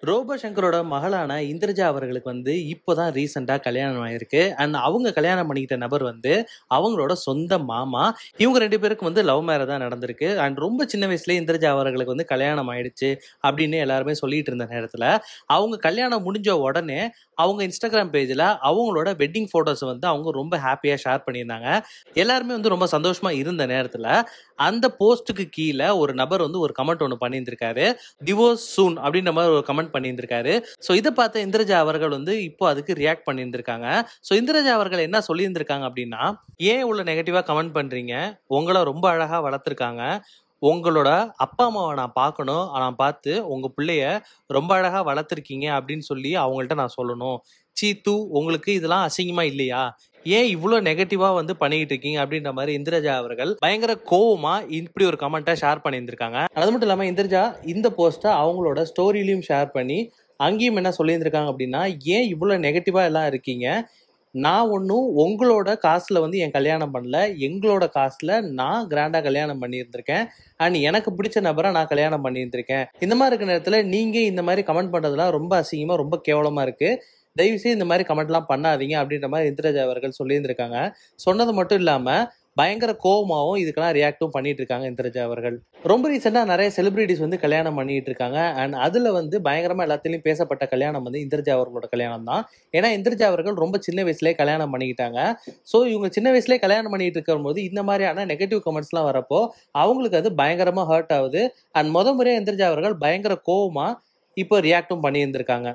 Robot சங்கரோட மகளான இந்திரஜா அவர்களுக்கு வந்து இப்போதான் ரீசெண்டா கல்யாணம் ஆயிருக்கு. அண்ட் அவங்க கல்யாணம் பண்ணிக்கிட்ட நபர் வந்து அவங்களோட சொந்த மாமா. இவங்க 2 பேருக்கும் வந்து லவ் மேரேஜ் தான் நடந்திருக்கு. அண்ட் ரொம்ப சின்ன வயசுலயே இந்திரஜா அவர்களுக்கு வந்து கல்யாணம் ஆயிடுச்சு அப்படின்னு எல்லாருமே சொல்லிட்டு இருந்த நேரத்துல, அவங்க கல்யாணம் முடிஞ்ச உடனே அவங்க இன்ஸ்டாகிராம் பேஜ்ல அவங்களோட வெட்டிங் போட்டோஸ் வந்து அவங்க ரொம்ப ஹாப்பியா ஷேர் பண்ணியிருந்தாங்க. எல்லாருமே வந்து ரொம்ப சந்தோஷமா இருந்த நேரத்துல அந்த போஸ்ட்டுக்கு கீழே ஒரு நபர் வந்து ஒரு கமெண்ட் ஒன்று பண்ணியிருந்திருக்காரு. டிவோர்ஸ் சூன் அப்படின்ற மாதிரி ஒரு கமெண்ட் பண்ணியிருந்திருக்காரு. ஸோ இதை பார்த்த இந்திரஜா அவர்கள் வந்து இப்போ அதுக்கு ரியாக்ட் பண்ணியிருந்திருக்காங்க. ஸோ இந்திரஜா அவர்கள் என்ன சொல்லியிருந்திருக்காங்க அப்படின்னா, ஏன் இவ்வளோ நெகட்டிவா கமெண்ட் பண்றீங்க? உங்களை ரொம்ப அழகா வளர்த்துருக்காங்க. உங்களோட அப்பா அம்மாவை நான் பார்க்கணும். நான் பார்த்து உங்க பிள்ளைய ரொம்ப அழகா வளர்த்துருக்கீங்க அப்படின்னு சொல்லி அவங்கள்ட்ட நான் சொல்லணும். சீ தூ, உங்களுக்கு இதெல்லாம் அசிங்கமா இல்லையா? ஏன் இவ்வளோ நெகட்டிவா வந்து பண்ணிட்டு இருக்கீங்க அப்படின்ற மாதிரி இந்திரஜா அவர்கள் பயங்கர கோவமா இப்படி ஒரு கமெண்ட்டை ஷேர் பண்ணியிருந்திருக்காங்க. அது மட்டும் இல்லாமல் இந்திரஜா இந்த போஸ்ட்டை அவங்களோட ஸ்டோரியிலையும் ஷேர் பண்ணி அங்கேயும் என்ன சொல்லியிருந்திருக்காங்க அப்படின்னா, ஏன் இவ்வளோ நெகட்டிவா எல்லாம் இருக்கீங்க? நான் ஒன்றும் உங்களோட காசுல வந்து என் கல்யாணம் பண்ணல. எங்களோட காசுல நான் கிராண்டா கல்யாணம் பண்ணியிருந்திருக்கேன். அண்ட் எனக்கு பிடிச்ச நபரை நான் கல்யாணம் பண்ணியிருந்திருக்கேன். இந்த மாதிரி இருக்க நேரத்தில் நீங்க இந்த மாதிரி கமெண்ட் பண்றதுலாம் ரொம்ப அசிங்கமா, ரொம்ப கேவலமா இருக்கு. தயவுசெய்து இந்த மாதிரி கமெண்ட்லாம் பண்ணாதீங்க அப்படின்ற மாதிரி இந்திரஜா அவர்கள் சொல்லியிருந்திருக்காங்க. சொன்னது மட்டும் இல்லாம பயங்கர கோவமாவும் இதுக்கெல்லாம் ரியாக்டும் பண்ணிட்டு இருக்காங்க இந்திரஜா அவர்கள். ரொம்ப ரீசெண்டா நிறைய செலிபிரிட்டிஸ் வந்து கல்யாணம் பண்ணிட்டு இருக்காங்க. அண்ட் அதுல வந்து பயங்கரமா எல்லாத்திலையும் பேசப்பட்ட கல்யாணம் வந்து இந்திரஜா அவர்களோட கல்யாணம் தான். ஏன்னா இந்திரஜா அவர்கள் ரொம்ப சின்ன வயசுலயே கல்யாணம் பண்ணிக்கிட்டாங்க. ஸோ இவங்க சின்ன வயசுலயே கல்யாணம் பண்ணிட்டு இருக்கும்போது இந்த மாதிரியான நெகட்டிவ் கமெண்ட்ஸ்லாம் வரப்போ அவங்களுக்கு அது பயங்கரமா ஹர்ட் ஆகுது. அண்ட் முறையா இந்திரஜா அவர்கள் பயங்கர கோவமா இப்போ ரியாக்டும் பண்ணியிருந்திருக்காங்க.